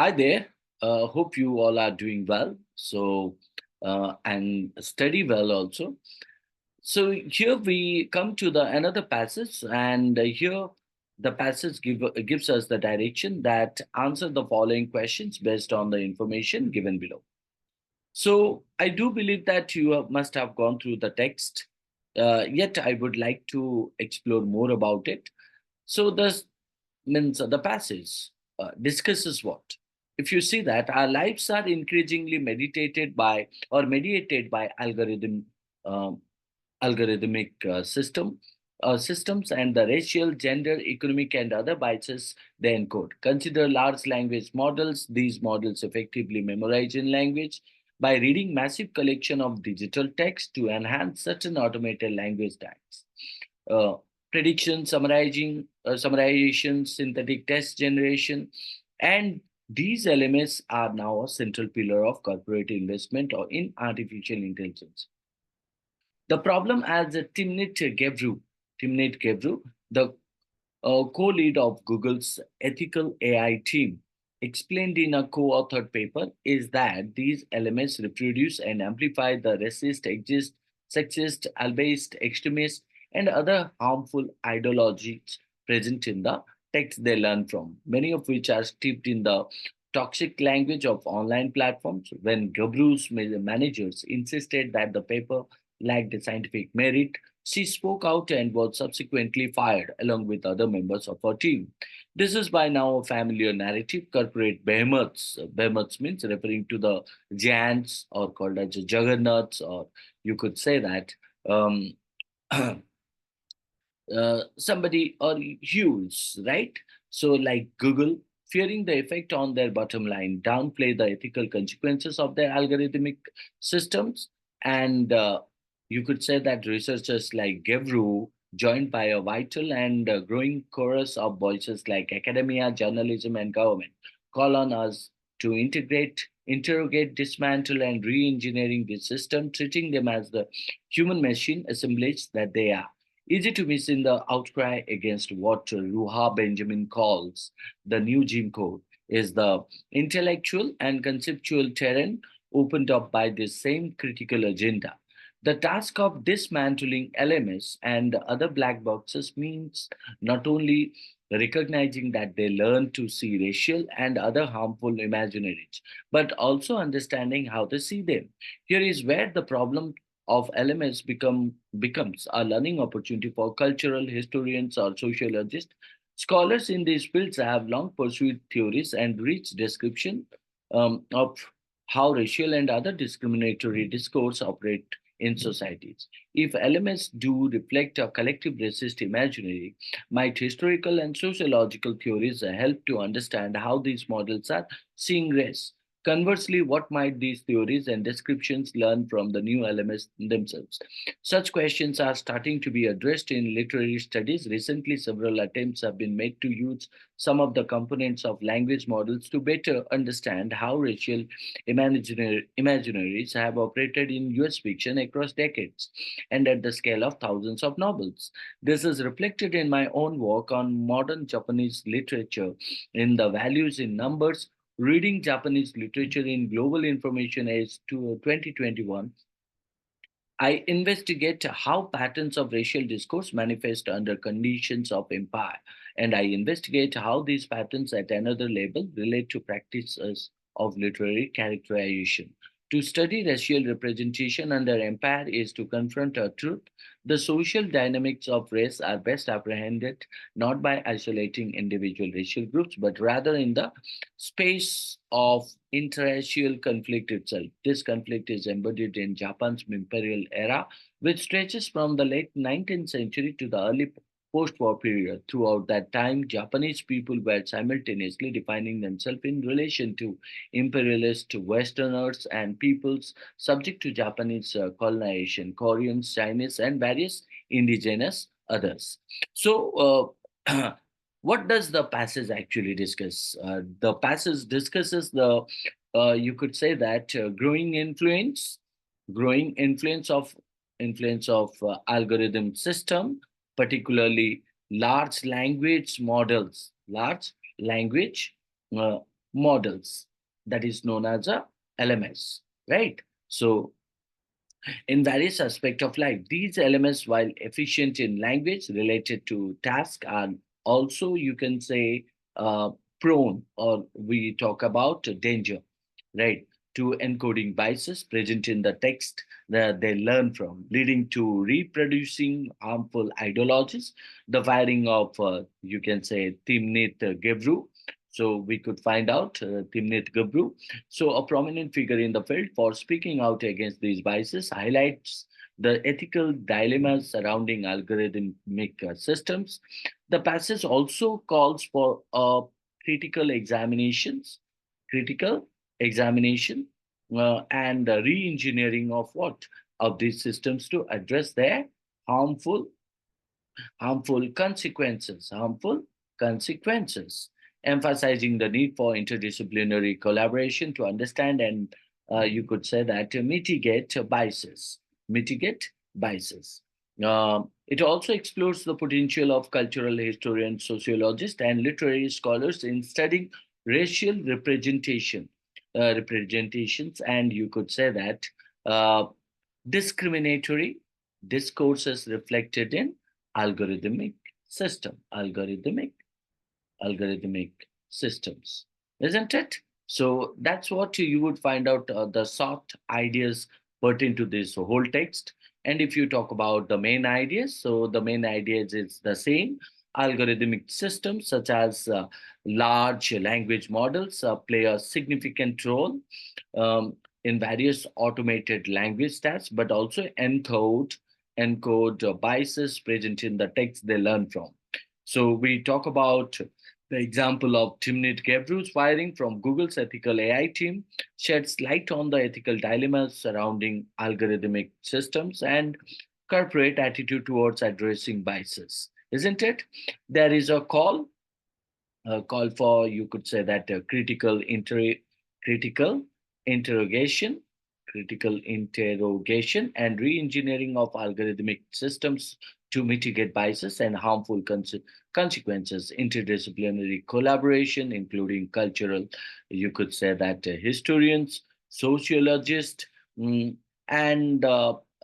Hi there. Hope you all are doing well. And study well also. So here we come to the another passage, and here the passage gives us the direction that answer the following questions based on the information given below. So I do believe that you must have gone through the text. Yet I would like to explore more about it. So this means the passage discusses what? If you see that our lives are increasingly meditated by or mediated by um, algorithmic systems and the racial, gender, economic, and other biases they encode. Consider large language models. These models effectively memorize in language by reading massive collection of digital text to enhance certain automated language tags. Uh, Prediction, summarization, synthetic text generation, and these elements are now a central pillar of corporate investment or in artificial intelligence. The problem, as Timnit Gebru, the co-lead of Google's ethical AI team, explained in a co-authored paper, is that these elements reproduce and amplify the racist, ageist, sexist, albeit extremist, and other harmful ideologies present in the text they learn from, many of which are steeped in the toxic language of online platforms. When Gabru's managers insisted that the paper lacked scientific merit, she spoke out and was subsequently fired along with other members of her team. This is by now a familiar narrative. Corporate behemoths means referring to the giants or called as juggernauts, or you could say that um, somebody or huge, right? So, like Google, fearing the effect on their bottom line, downplay the ethical consequences of their algorithmic systems, and you could say that researchers like Gevru, joined by a vital and growing chorus of voices like academia, journalism, and government, call on us to interrogate, dismantle, and re-engineering this system, treating them as the human machine assemblage that they are. Easy to miss in the outcry against what Ruha Benjamin calls the new Jim Code is the intellectual and conceptual terrain opened up by this same critical agenda. The task of dismantling LMS and other black boxes means not only recognizing that they learn to see racial and other harmful imaginaries, but also understanding how they see them. Here is where the problem of elements becomes a learning opportunity for cultural historians or sociologists. Scholars in these fields have long pursued theories and rich description of how racial and other discriminatory discourse operate in societies. If elements do reflect a collective racist imaginary, might historical and sociological theories help to understand how these models are seeing race? Conversely, what might these theories and descriptions learn from the new elements themselves? Such questions are starting to be addressed in literary studies. Recently, several attempts have been made to use some of the components of language models to better understand how racial imaginaries have operated in US fiction across decades and at the scale of thousands of novels. This is reflected in my own work on modern Japanese literature in the values in numbers. Reading Japanese literature in Global Information Age to 2021, I investigate how patterns of racial discourse manifest under conditions of empire, and I investigate how these patterns at another level relate to practices of literary characterization. To study racial representation under empire is to confront a truth. The social dynamics of race are best apprehended not by isolating individual racial groups, but rather in the space of interracial conflict itself. This conflict is embodied in Japan's imperial era, which stretches from the late 19th century to the early post war period. Throughout that time, Japanese people were simultaneously defining themselves in relation to imperialist Westerners and peoples subject to Japanese colonization, Koreans, Chinese, and various indigenous others. So, what does the passage actually discuss? The passage discusses the, you could say that growing influence of algorithm system, particularly large language models, large language. models, that is known as a LMS, right? So in various aspects of life. These elements, while efficient in language related to task, are also, you can say, prone, or we talk about danger, right, to encoding biases present in the text that they learn from, leading to reproducing harmful ideologies. The firing of, you can say, Timnit Gebru. So we could find out Timnit Gebru, so a prominent figure in the field, for speaking out against these biases, highlights the ethical dilemmas surrounding algorithmic systems. The passage also calls for a critical examinations, critical examination, and re-engineering of what, of these systems to address their harmful harmful consequences, emphasizing the need for interdisciplinary collaboration to understand and, you could say that, mitigate biases. It also explores the potential of cultural historians, sociologists, and literary scholars in studying racial representations, and you could say that uh, discriminatory discourses reflected in algorithmic algorithmic systems, isn't it? So that's what you would find out, the soft ideas pertain to this whole text. And if you talk about the main ideas, so the main ideas is the same. Algorithmic systems such as large language models play a significant role um, in various automated language tasks, but also encode biases present in the text they learn from. So we talk about the example of Timnit Gebru's firing from Google's ethical AI team sheds light on the ethical dilemmas surrounding algorithmic systems and corporate attitude towards addressing biases, isn't it? There is a call for, you could say that, critical interrogation critical interrogation and re-engineering of algorithmic systems to mitigate biases and harmful consequences. Interdisciplinary collaboration, including cultural, you could say that, historians, sociologists, mm, and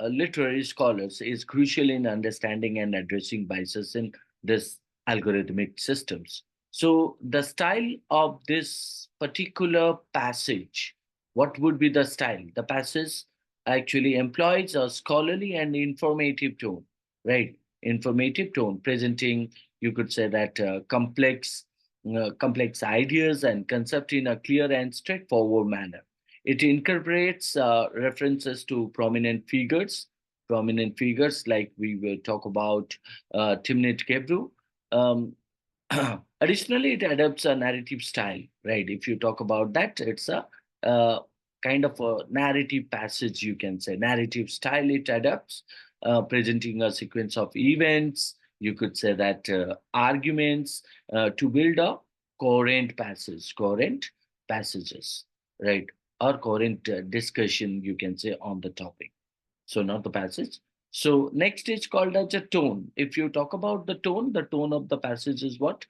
literary scholars, is crucial in understanding and addressing biases in this algorithmic systems. So, the style of this particular passage, what would be the style? The passage actually employs a scholarly and informative tone, right? Informative tone, presenting, you could say that, complex ideas and concept in a clear and straightforward manner. It incorporates references to prominent figures like we will talk about Timnit Gebru. Um, Additionally, it adopts a narrative style, right? If you talk about that, it's a uh, kind of a narrative passage, you can say. Narrative style it adapts, presenting a sequence of events, you could say that, arguments, to build a coherent passages, right? Or coherent discussion, you can say, on the topic, so not the passage. So next is called as a tone. If you talk about the tone of the passage is what?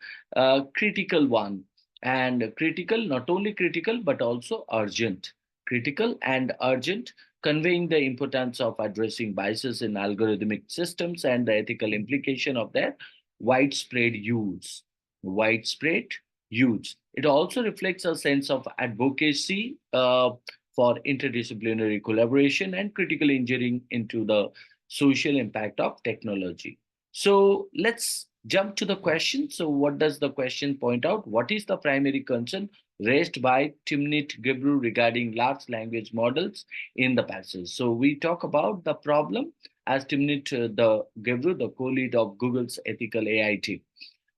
Critical one. And critical, not only critical, but also urgent. Critical and urgent, conveying the importance of addressing biases in algorithmic systems and the ethical implication of their widespread use. Widespread use. It also reflects a sense of advocacy for interdisciplinary collaboration and critical engineering into the social impact of technology. So let's jump to the question. So, what does the question point out? What is the primary concern raised by Timnit Gebru regarding large language models in the passage? So, we talk about the problem as Timnit the Gebru, the co-lead of Google's ethical AI team.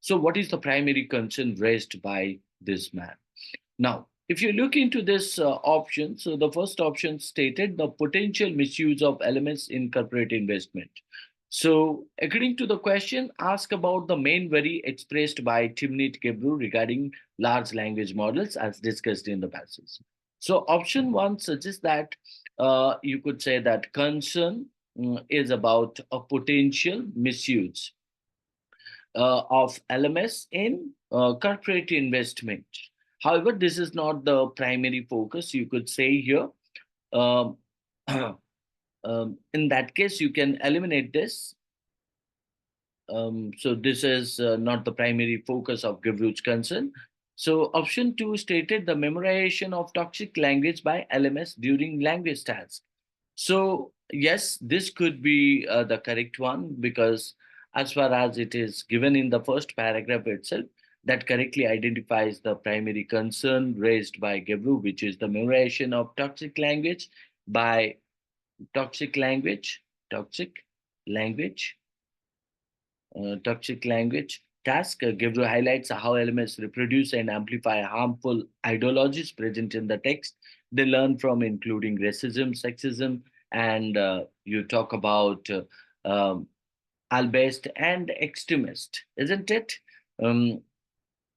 So, what is the primary concern raised by this man? Now, if you look into this option, so the first option stated the potential misuse of elements in corporate investment. So, according to the question, ask about the main worry expressed by Timnit Gebru regarding large language models as discussed in the passage. So, option one suggests that, you could say that concern is about a potential misuse of LMS in corporate investment. However, this is not the primary focus, you could say here. Um, in that case, you can eliminate this. So this is not the primary focus of Gavru's concern. So option two stated the memorization of toxic language by LMS during language tasks. So yes, this could be the correct one, because as far as it is given in the first paragraph itself, that correctly identifies the primary concern raised by Gavru, which is the memorization of by toxic language, toxic language toxic language task. Gavru highlights how elements reproduce and amplify harmful ideologies present in the text. They learn from including racism, sexism, and you talk about albeit and extremist, isn't it? Um,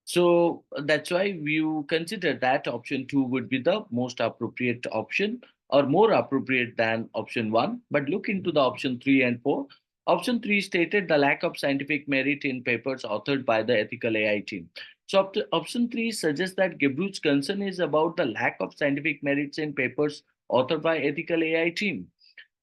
so that's why you consider that option two would be the most appropriate option, or more appropriate than option one. But look into the option three and four. Option three stated the lack of scientific merit in papers authored by the ethical AI team. So option three suggests that Gibru's concern is about the lack of scientific merits in papers authored by ethical AI team,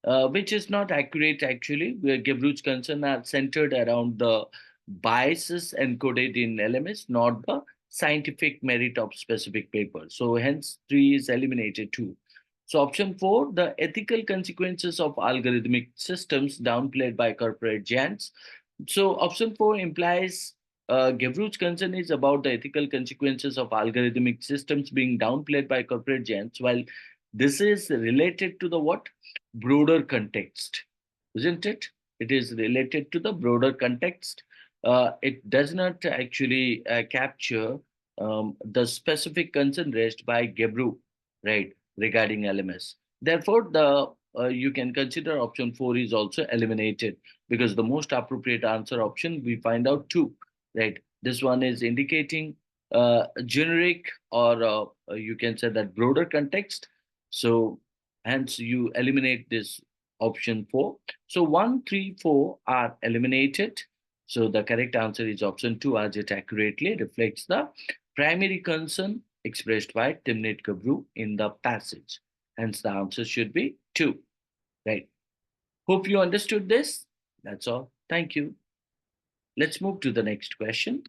which is not accurate actually. Where Gebruch's concern are centered around the biases encoded in LMS, not the scientific merit of specific papers. So hence three is eliminated too. So option four, the ethical consequences of algorithmic systems downplayed by corporate giants. So option four implies Gavru's concern is about the ethical consequences of algorithmic systems being downplayed by corporate giants, while this is related to the what? Broader context, isn't it? It is related to the broader context. It does not actually capture the specific concern raised by Gebru, right, regarding LMS. Therefore, the you can consider option four is also eliminated, because the most appropriate answer option we find out two, right? This one is indicating generic, or you can say that broader context. So hence you eliminate this option four. So one, three, four are eliminated. So the correct answer is option two, as it accurately reflects the primary concern expressed by Timnit Kabru in the passage. Hence the answer should be two. Right. Hope you understood this. That's all. Thank you. Let's move to the next question.